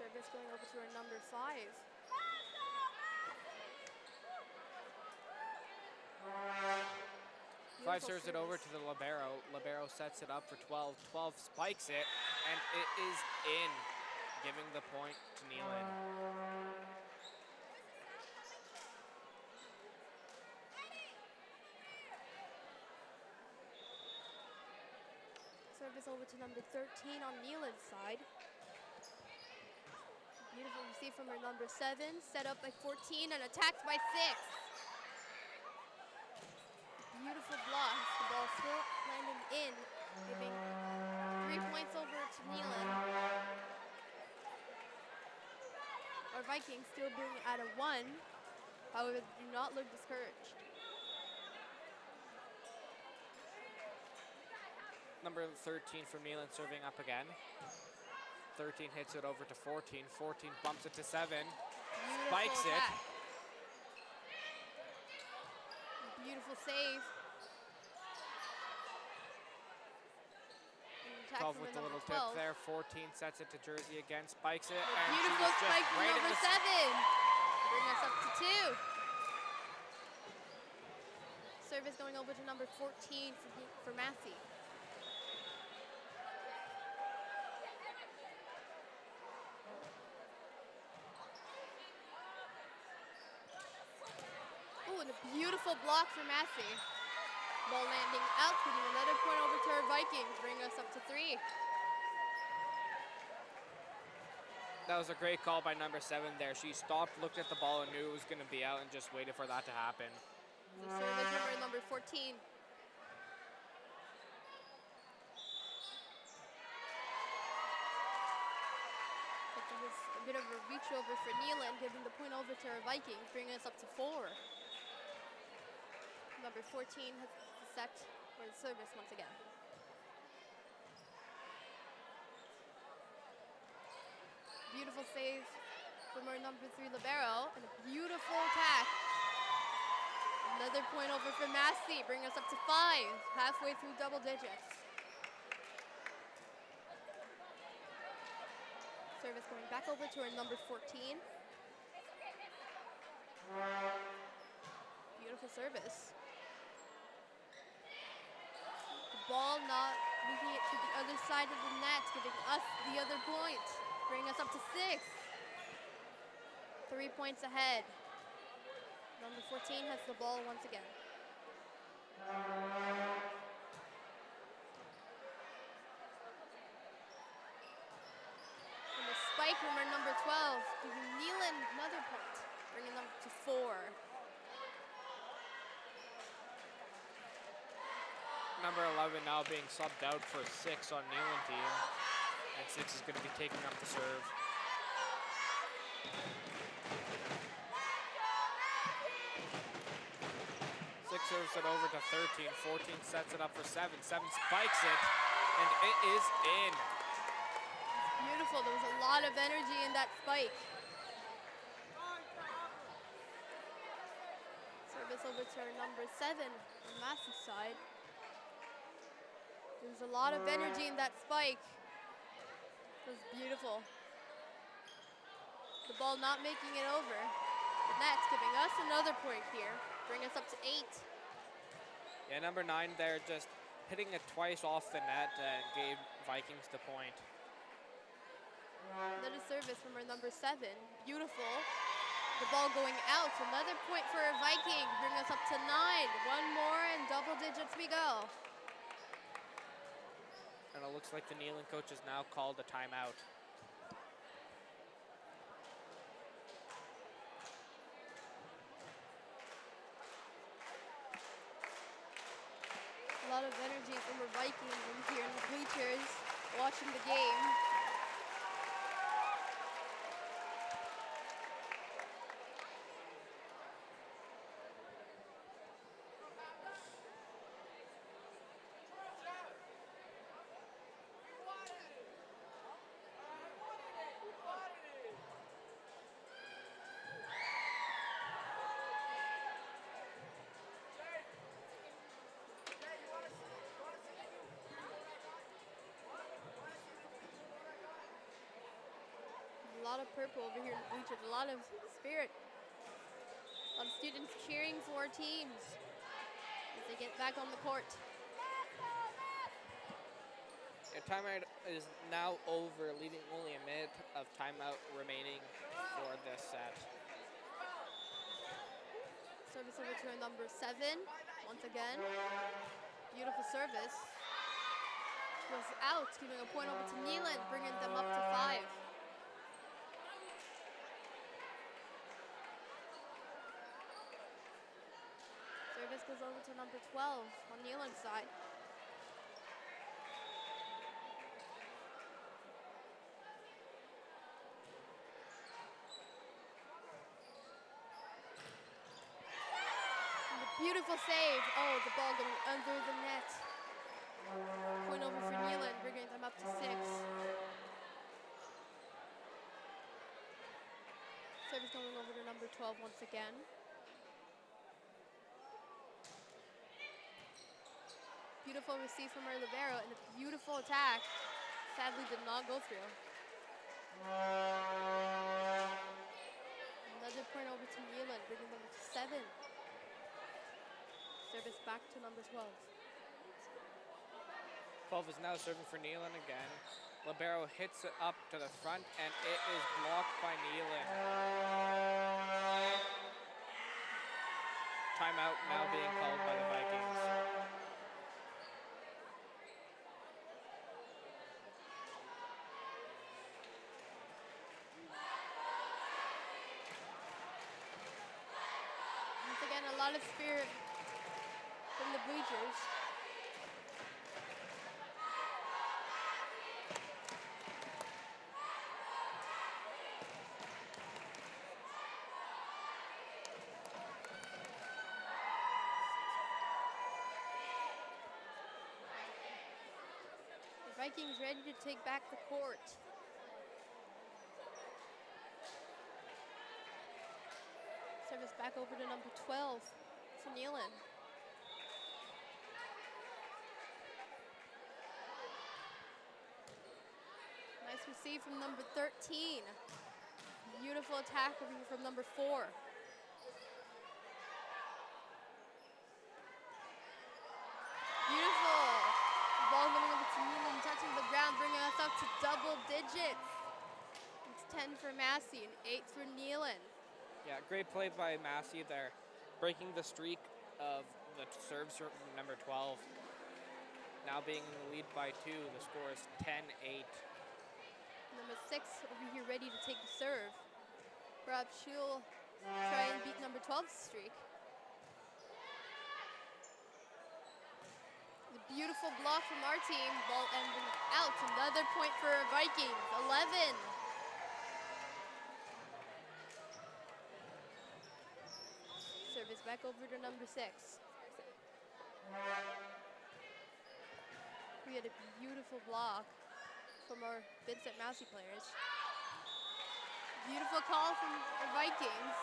Service going over to her number 5. Five Beautiful serves it over service. to the libero. Libero sets it up for 12. 12 spikes it, and it is in, giving the point to Neelin. Service over to number 13 on Neelin's side. Beautiful receive from her number 7. Set up by 14 and attacked by 6. Beautiful block. The ball still landing in, giving 3 points over to Neelin. Our Vikings still being at a 1. However, do not look discouraged. Number 13 for Neelin serving up again. 13 hits it over to 14. 14 bumps it to 7. Beautiful Spikes it. attack. Beautiful save. And attack 12 from with the the number little 12. tip there. 14 sets it to Jersey again. Spikes it. A And she beautiful was just spike from right in number the 7. Bring us up to 2. Service going over to number 14 for Massey. Ooh, and a beautiful block for Massey. Ball landing out, getting another point over to our Vikings, bring us up to 3. That was a great call by number 7 there. She stopped, looked at the ball, and knew it was going to be out, and just waited for that to happen. The service number 14. A bit of a reach over for Neelin, giving the point over to our Vikings, bringing us up to 4. Number 14 has the set for the service once again. Beautiful save from our number 3 libero, and a beautiful attack. Another point over for Massey, bringing us up to 5, halfway through double digits. Service going back over to our number 14. Beautiful service. The ball not moving it to the other side of the net, giving us the other point. Bring us up to 6. 3 points ahead. Number 14 has the ball once again. And the spike from our number 12, giving Neelin another point, bringing them to 4. Number 11 now being subbed out for 6 on Neelin team. And 6 is going to be taking up the serve. 6 serves it over to 13. 14 sets it up for 7. 7 spikes it, and it is in. Beautiful. There was a lot of energy in that spike. Service over to our number 7 on Massey's side. There's a lot of energy in that spike. It was beautiful. The ball not making it over. The net's giving us another point here. Bring us up to 8. Yeah, number 9 there just hitting it twice off the net and gave Vikings the point. Another service from our number 7. Beautiful. The ball going out. Another point for a Viking. Bring us up to 9. One more and double digits we go. And it looks like the Neelin coach has now called a timeout. A lot of energy from our Vikings in here in the bleachers watching the game. A lot of purple over here in the bleachers, a lot of spirit. A lot of students cheering for our teams as they get back on the court. Yeah, timeout is now over, leaving only a minute of timeout remaining for this set. Service over to our number 7, once again. Beautiful service. Was out, giving a point over to Neelin, bringing them up to 5. Service goes over to number 12 on Neelin's side. And a beautiful save. Oh, the ball going under the net. Point over for Neelin, bringing them up to 6. Service going over to number 12 once again. Beautiful receive from our libero and a beautiful attack. Sadly did not go through. Another point over to Neelin, bringing them to 7. Service back to number 12. 12 is now serving for Neelin again. Libero hits it up to the front, and it is blocked by Neelin. Timeout now being called by the Vikings. Once again, a lot of spirit from the bleachers. The Vikings ready to take back the court. Service back over to number 12, to Neelin. Nice receive from number 13. Beautiful attack over here from number 4. Beautiful. Ball going over to Neelin, touching the ground, bringing us up to double digits. It's 10 for Massey and 8 for Neelin. Yeah, great play by Massey there, breaking the streak of the serves from number 12. Now being in the lead by 2, the score is 10-8. Number 6 over here ready to take the serve. Perhaps she'll try and beat number 12's streak. The beautiful block from our team, ball ending out. Another point for our Vikings, 11. Service back over to number 6. We had a beautiful block from our Vincent Massey players. Beautiful call from the Vikings.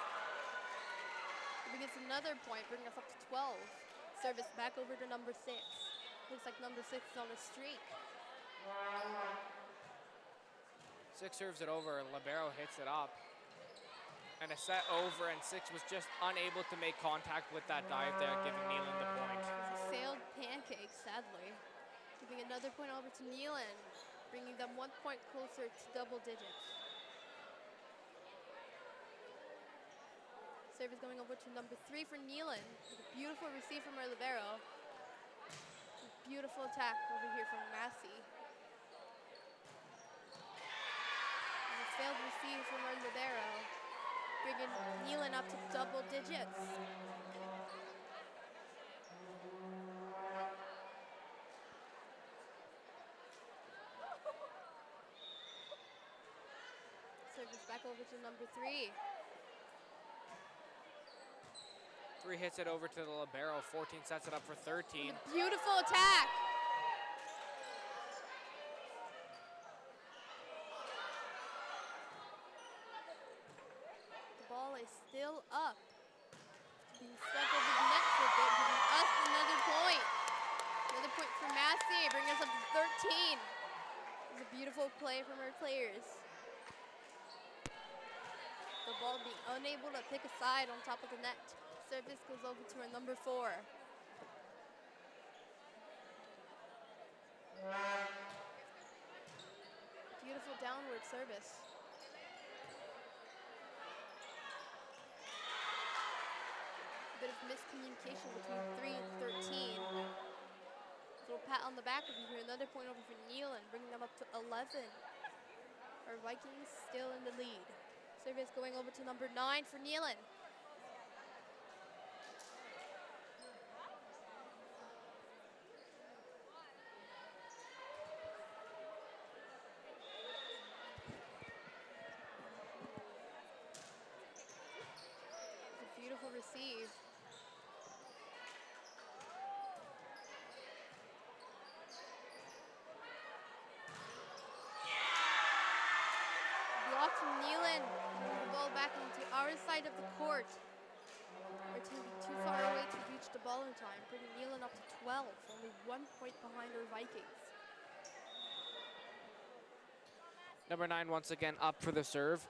Giving us another point, bringing us up to 12. Service back over to number 6. Looks like number 6 is on a streak. 6 serves it over, Libero hits it up. And a set over, and 6 was just unable to make contact with that dive there, giving Neelin the point. It was a sailed pancake, sadly. Giving another point over to Neelin, bringing them 1 point closer to double digits. Service going over to number 3 for Neelin. With a beautiful receive from our libero. Beautiful attack over here from Massey. And a failed receive from our libero, bringing Neelin up to double digits. Service back over to number 3. 3 hits it over to the libero, 14 sets it up for 13. Beautiful attack. The ball is still up. Being stuck over the net for a bit, giving us another point. Another point for Massey, bringing us up to 13. It was a beautiful play from our players. The ball being unable to pick a side on top of the net. Service goes over to our number 4. Beautiful downward service. A bit of miscommunication between 3 and 13. Little pat on the back over here. Another point over for Neelin, bringing them up to 11. Our Vikings still in the lead. Service going over to number 9 for Neelin. Beautiful receive. Block from Neelin. The ball back into our side of the court. Our team being too far away to reach the ball in time, bringing Neelin up to 12, only 1 point behind our Vikings. Number 9 once again up for the serve.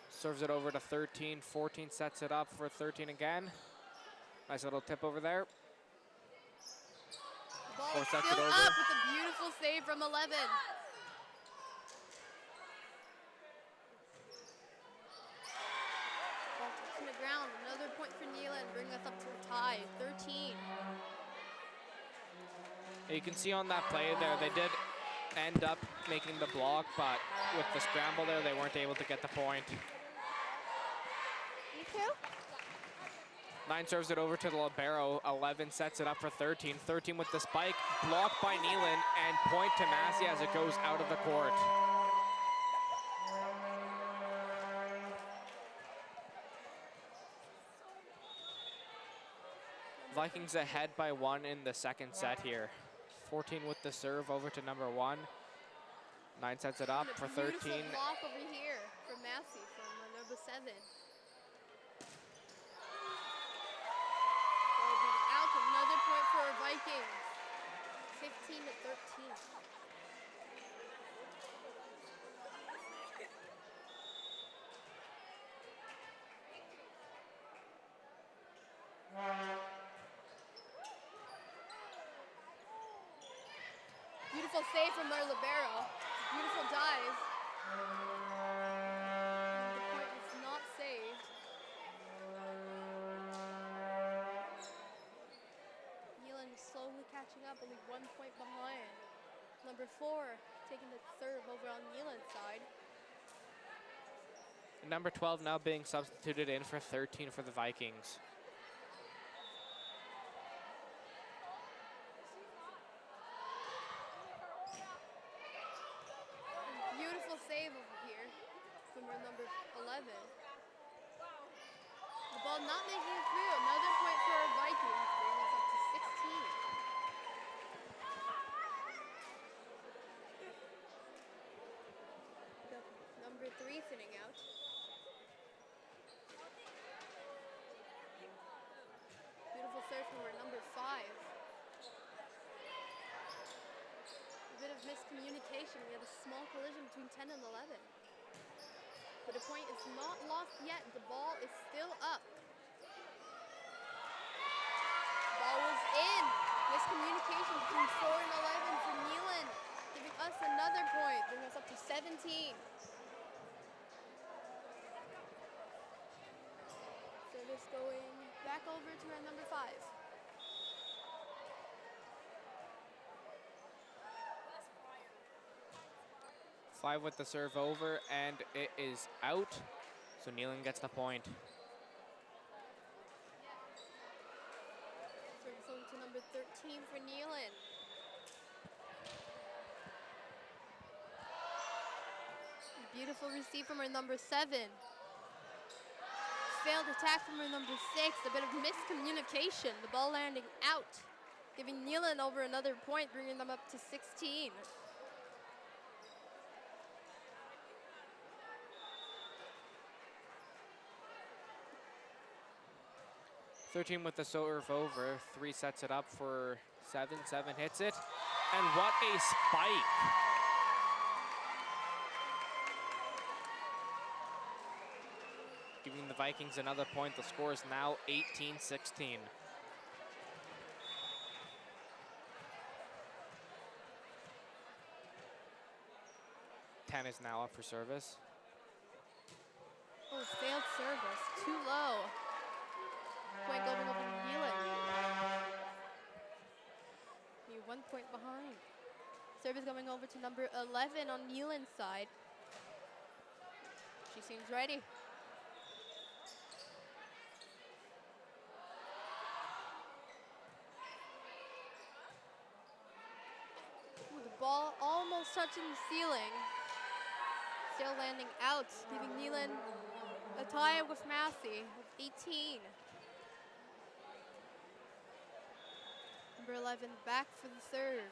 Serves it over to 13, 14 sets it up for 13 again. Nice little tip over there. The ball 4 is sets it still over. up with a beautiful save from 11. Ball touching the ground. Another point for Neelin, bringing us up to a tie, 13. You can see on that play there, they did end up making the block, but with the scramble there, they weren't able to get the point. 9 serves it over to the libero. 11 sets it up for 13. 13 with the spike, blocked by Neelin, and point to Massey as it goes out of the court. Vikings ahead by 1 in the second set here. 14 with the serve over to number 1. 9 sets it up for 13. Beautiful block over here from Massey from number 7. Another point for our Vikings. 15 to 13. Beautiful save from our libero. Beautiful dive. And the point was not saved. Neelin slowly catching up, only 1 point behind. Number 4 taking the serve over on Neelin's side. And number 12 now being substituted in for 13 for the Vikings. Beautiful save over here from our number 11. The ball not making it through. Another point for our Vikings, bringing us up to 16. Number 3 sitting out. Beautiful serve from our number 5. bit of miscommunication. We had a small collision between 10 and 11. But the point is not lost yet. The ball is still up. Ball was in. Miscommunication between 4 and 11 for Neelin, giving us another point, bringing us up to 17. Service going back over to our number 5. Five with the serve over, and it is out. So Neelin gets the point. Service over to number 13 for Neelin. Beautiful receive from our number 7. Failed attack from our number 6. A bit of miscommunication. The ball landing out, giving Neelin over another point, bringing them up to 16. 13 with the serve over. 3 sets it up for 7. 7 hits it. And what a spike. Giving the Vikings another point. The score is now 18-16. Ten is now up for service. Oh, failed service. Too low. Point going over to Neelin. Be 1 point behind. Service going over to number 11 on Neelin's side. She seems ready. Ooh, the ball almost touching the ceiling. Still landing out, giving Neelin a tie with Massey with 18. Number 11 back for the serve.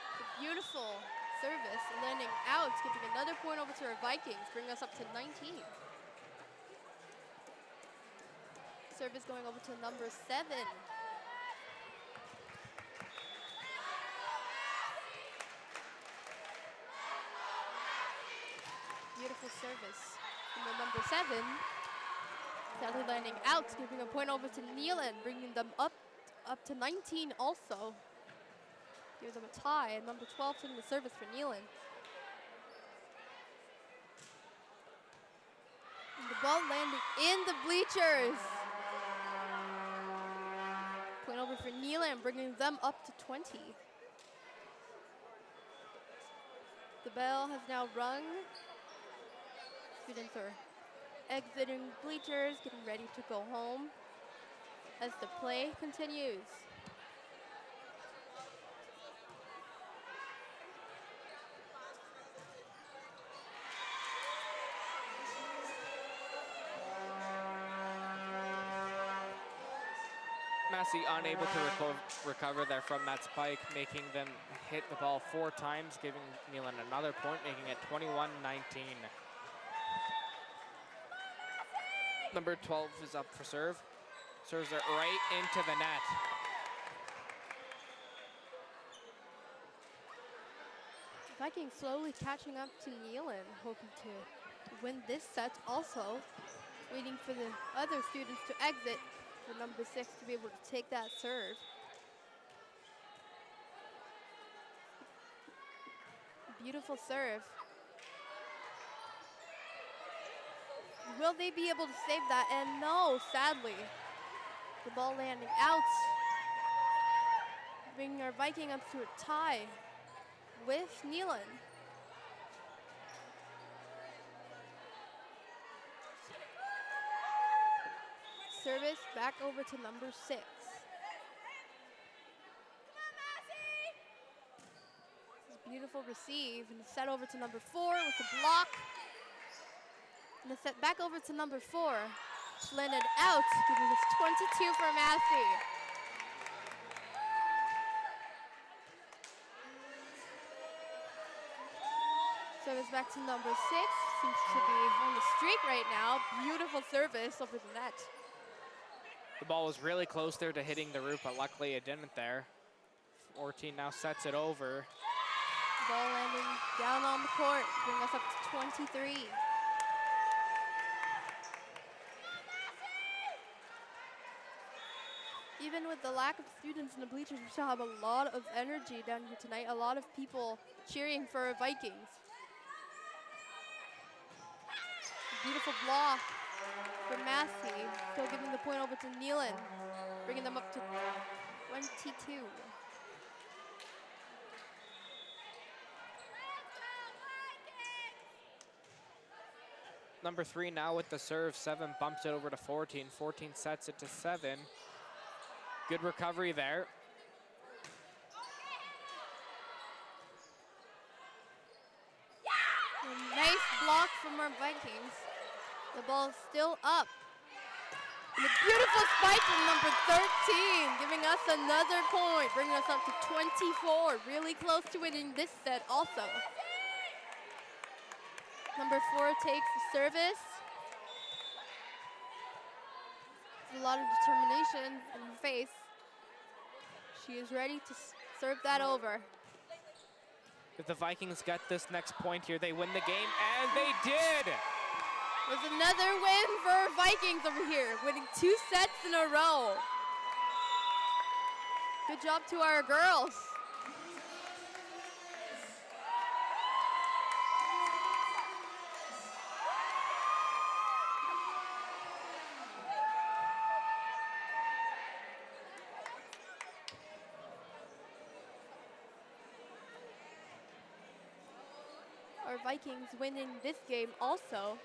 It's a beautiful service, landing out, giving another point over to our Vikings, bringing us up to 19. Service going over to number 7. Beautiful service from the number 7. Sadly landing out, giving a point over to Neelin, bringing them up to 19 also. Gives them a tie, and number 12 taking the service for Neelin. And the ball landing in the bleachers. Point over for Neelin, bringing them up to 20. The bell has now rung. Students are exiting bleachers, getting ready to go home as the play continues. Massey unable to recover there from that spike, making them hit the ball 4 times, giving Neelin another point, making it 21-19. Number 12 is up for serve. Serves it right into the net. Vikings slowly catching up to Neelin, hoping to win this set. Also, waiting for the other students to exit for number 6 to be able to take that serve. Beautiful serve. Will they be able to save that? And no, sadly. The ball landing out, bringing our Viking up to a tie with Neelin. Service back over to number 6. This is beautiful receive, and set over to number 4 with the block. And the set back over to number 4. Landed out, giving us 22 for Massey. Service back to number 6. Seems to be on the streak right now. Beautiful service over the net. The ball was really close there to hitting the roof, but luckily it didn't there. 14 now sets it over. Ball landing down on the court, bring us up to 23. Even with the lack of students in the bleachers, we still have a lot of energy down here tonight. A lot of people cheering for our Vikings. Beautiful block from Massey. Still giving the point over to Neelin, bringing them up to 22. Number 3 now with the serve. 7 bumps it over to 14. 14 sets it to 7. Good recovery there. A nice block from our Vikings. The ball is still up. And a beautiful spike from number 13, giving us another point, bringing us up to 24. Really close to winning this set also. Number 4 takes the service. A lot of determination in her face. She is ready to serve that over. If the Vikings get this next point here, they win the game, and they did! There's another win for our Vikings over here, winning 2 sets in a row. Good job to our girls. Our Vikings winning this game also.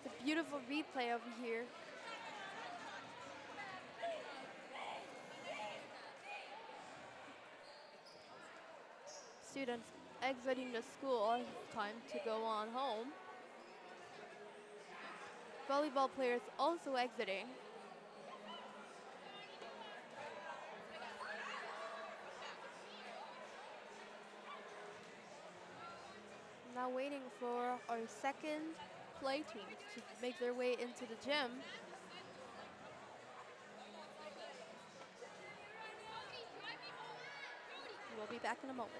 It's a beautiful replay over here. Students exiting the school, time to go on home. Volleyball players also exiting. Now waiting for our second play teams to make their way into the gym. We'll be back in a moment.